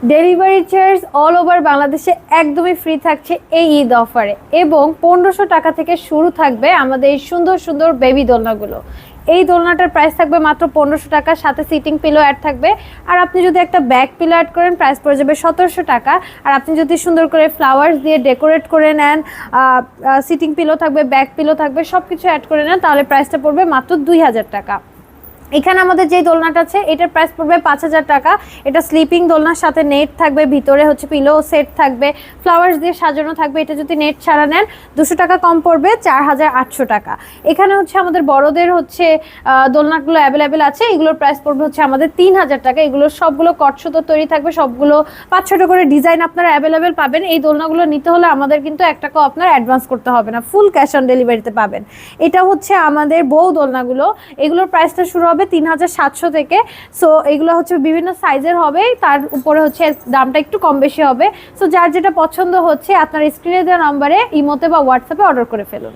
Delivery charge all over বাংলাদেশে একদমই free থাকছে এই ঈদ অফারে, এবং 1500 টাকা থেকে শুরু থাকবে আমাদের এই সুন্দর সুন্দর বেবি দোলনাগুলো। এই দোলনাটার প্রাইস থাকবে মাত্র 1500 টাকা, সাথে সিটিং পিলো অ্যাড থাকবে। আর আপনি যদি একটা ব্যাক পিলো অ্যাড করেন প্রাইস পড়ে যাবে 1700 টাকা। আর আপনি যদি সুন্দর করে ফ্লাওয়ার্স দিয়ে ডেকোরেট করে নেন, সিটিং পিলো থাকবে, ব্যাক পিলো থাকবে, সব কিছু অ্যাড করে নেন, তাহলে প্রাইসটা পড়বে মাত্র 2000 টাকা। এখানে আমাদের যে দোলনাটা আছে এটার প্রাইস পড়বে 5000 টাকা। এটা স্লিপিং দোলনার সাথে নেট থাকবে, ভিতরে হচ্ছে পিলো সেট থাকবে, ফ্লাওয়ার্স দিয়ে সাজানো থাকবে। এটা যদি নেট ছাড়া নেন 200 টাকা কম পড়বে, 4800 টাকা। এখানে হচ্ছে আমাদের বড়দের হচ্ছে দোলনাগুলো অ্যাভেলেবেল আছে, এগুলোর প্রাইস পড়বে হচ্ছে আমাদের 3000 টাকা। এগুলো সবগুলো কটসুতো তৈরি থাকবে, সবগুলো 5-6টা করে ডিজাইন আপনারা অ্যাভেলেবেল পাবেন। এই দোলনাগুলো নিতে হলে আমাদের কিন্তু 1 টাকাও আপনার অ্যাডভান্স করতে হবে না, ফুল ক্যাশ অন ডেলিভারিতে পাবেন। এটা হচ্ছে আমাদের বউ দোলনাগুলো, এগুলোর প্রাইসটা শুরু হবে 3700 থেকে। সো এগুলো হচ্ছে বিভিন্ন সাইজের হবে, তার উপরে হচ্ছে দামটা একটু কম বেশি হবে। সো যার যেটা পছন্দ হচ্ছে আপনার স্ক্রিনে দেওয়া নাম্বারে ইমোতে বা হোয়াটসঅ্যাপে অর্ডার করে ফেলুন।